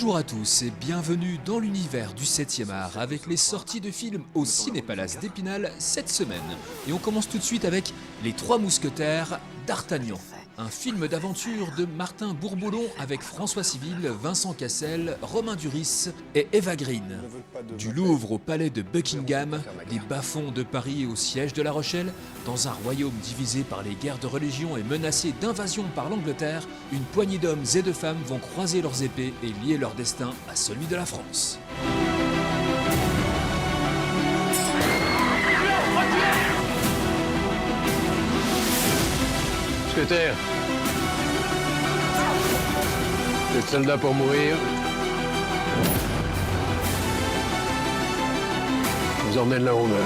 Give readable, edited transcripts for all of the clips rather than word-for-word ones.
Bonjour à tous et bienvenue dans l'univers du 7e art avec les sorties de films au Cinépalace d'Épinal cette semaine. Et on commence tout de suite avec Les Trois Mousquetaires d'Artagnan. Un film d'aventure de Martin Bourboulon avec François Civil, Vincent Cassel, Romain Duris et Eva Green. Du Louvre au palais de Buckingham, des bas-fonds de Paris au siège de La Rochelle, dans un royaume divisé par les guerres de religion et menacé d'invasion par l'Angleterre, une poignée d'hommes et de femmes vont croiser leurs épées et lier leur destin à celui de la France. Mousquetaire, vous êtes soldats pour mourir. Je vous emmène là où on meurt.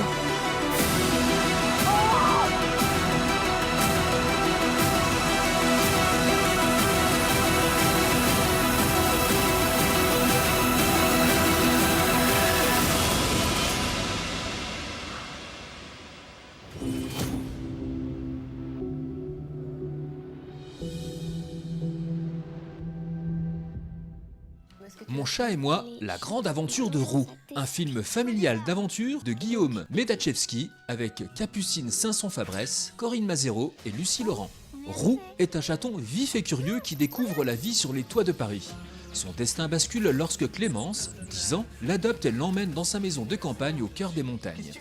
Mon chat et moi, la grande aventure de Roux, un film familial d'aventure de Guillaume Medachevski avec Capucine Saint-Son-Fabresse, Corinne Mazero et Lucie Laurent. Roux est un chaton vif et curieux qui découvre la vie sur les toits de Paris. Son destin bascule lorsque Clémence, 10 ans, l'adopte et l'emmène dans sa maison de campagne au cœur des montagnes.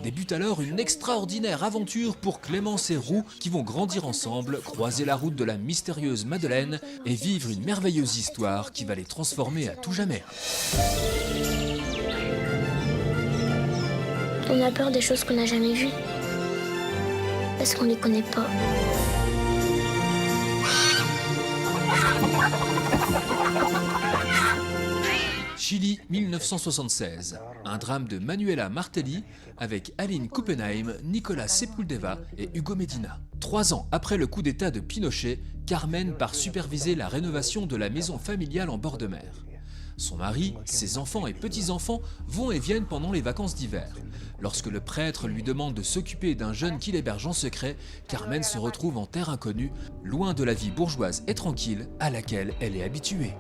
Débute alors une extraordinaire aventure pour Clémence et Roux qui vont grandir ensemble, croiser la route de la mystérieuse Madeleine et vivre une merveilleuse histoire qui va les transformer à tout jamais. On a peur des choses qu'on n'a jamais vues, parce qu'on les connaît pas. Chili 1976, un drame de Manuela Martelli avec Aline Kuppenheim, Nicolas Sepúlveda et Hugo Medina. 3 ans après le coup d'état de Pinochet, Carmen part superviser la rénovation de la maison familiale en bord de mer. Son mari, ses enfants et petits-enfants vont et viennent pendant les vacances d'hiver. Lorsque le prêtre lui demande de s'occuper d'un jeune qu'il héberge en secret, Carmen se retrouve en terre inconnue, loin de la vie bourgeoise et tranquille à laquelle elle est habituée.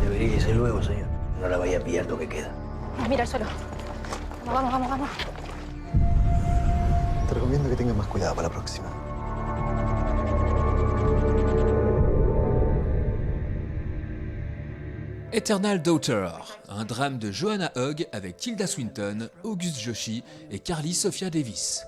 Debería irse luego, señor. No la vaya a pillar lo que queda. Mira el suelo. Vamos. Te recomiendo que tengas más cuidado para la próxima. Eternal Daughter, un drame de Joanna Hogg avec Tilda Swinton, Auguste Joshi et Carly Sophia Davis.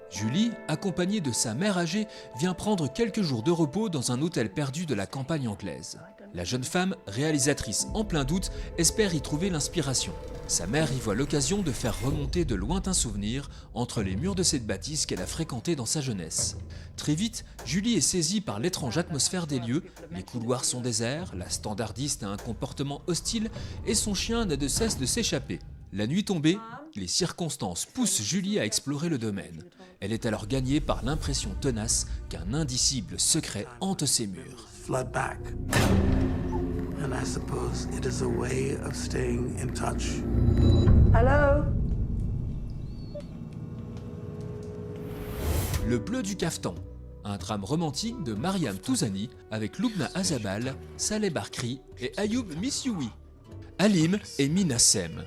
Julie, accompagnée de sa mère âgée, vient prendre quelques jours de repos dans un hôtel perdu de la campagne anglaise. La jeune femme, réalisatrice en plein doute, espère y trouver l'inspiration. Sa mère y voit l'occasion de faire remonter de lointains souvenirs entre les murs de cette bâtisse qu'elle a fréquentée dans sa jeunesse. Très vite, Julie est saisie par l'étrange atmosphère des lieux, les couloirs sont déserts, la standardiste a un comportement hostile et son chien n'a de cesse de s'échapper. La nuit tombée, les circonstances poussent Julie à explorer le domaine. Elle est alors gagnée par l'impression tenace qu'un indicible secret hante ses murs. Flood back. And I suppose it is a way of staying in touch. Hello. Le bleu du caftan, un drame romantique de Mariam Touzani avec Loubna Azabal, Saleh Barkri et Ayoub Missioui. Halim et Minassem.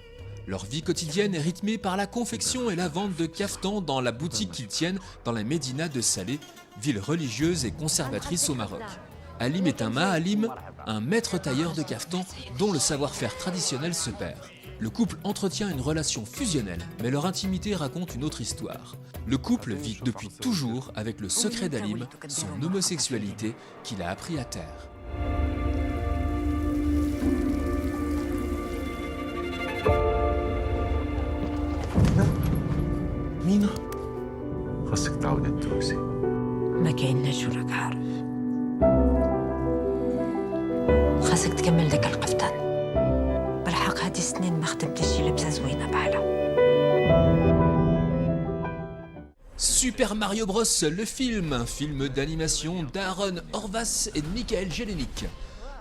Leur vie quotidienne est rythmée par la confection et la vente de caftans dans la boutique qu'ils tiennent dans la Médina de Salé, ville religieuse et conservatrice au Maroc. Halim est un ma'alim, un maître tailleur de caftans dont le savoir-faire traditionnel se perd. Le couple entretient une relation fusionnelle, mais leur intimité raconte une autre histoire. Le couple vit depuis toujours avec le secret d'Halim, son homosexualité qu'il a appris à taire. مينا خاصك تعودي تدوسي. ما كايناش وراك عارف. خاصك تكمل داك القفطان. بالحق هادي السنين ما خدمتش شي لبسه زوينه بحالها. Super Mario Bros, le film, un film d'animation d'Aaron Horvath et de Michael Jelenic.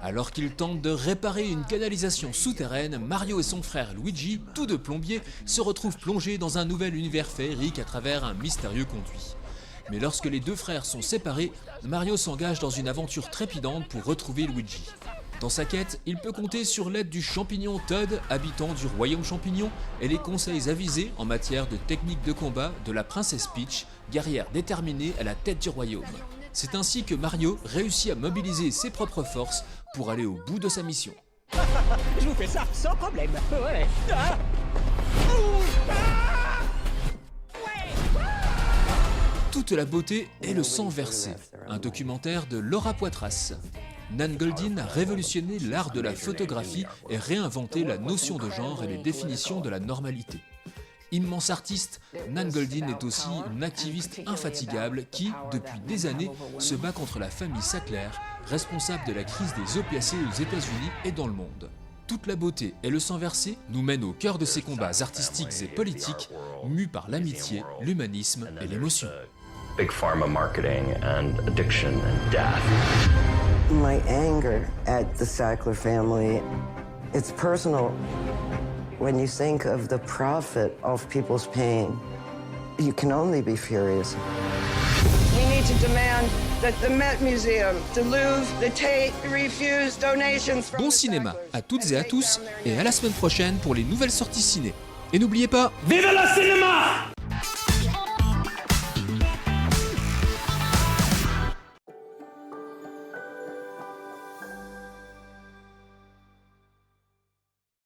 Alors qu'ils tentent de réparer une canalisation souterraine, Mario et son frère Luigi, tous deux plombiers, se retrouvent plongés dans un nouvel univers féerique à travers un mystérieux conduit. Mais lorsque les deux frères sont séparés, Mario s'engage dans une aventure trépidante pour retrouver Luigi. Dans sa quête, il peut compter sur l'aide du champignon Todd, habitant du royaume champignon, et les conseils avisés en matière de technique de combat de la princesse Peach, guerrière déterminée à la tête du royaume. C'est ainsi que Mario réussit à mobiliser ses propres forces pour aller au bout de sa mission. Je vous fais ça sans problème. Ouais. Ah. Toute la beauté et le sang versé, un documentaire de Laura Poitras. Nan Goldin a révolutionné l'art de la photographie et réinventé la notion de genre et les définitions de la normalité. Immense artiste, Nan Goldin est aussi une activiste infatigable qui, depuis des années, se bat contre la famille Sackler, responsable de la crise des opiacés aux États-Unis et dans le monde. Toute la beauté et le sang versé nous mènent au cœur de ces combats artistiques et politiques, mus par l'amitié, l'humanisme et l'émotion. Big pharma marketing and addiction and death. My anger at the Sackler family, it's personal. When you think of the profit of people's pain, you can only be furious. We need to demand that the Met Museum, the Louvre, the Tate refuse donations from Bon cinéma à toutes et à tous, et à la semaine prochaine pour les nouvelles sorties ciné. Et n'oubliez pas, Vive le cinéma!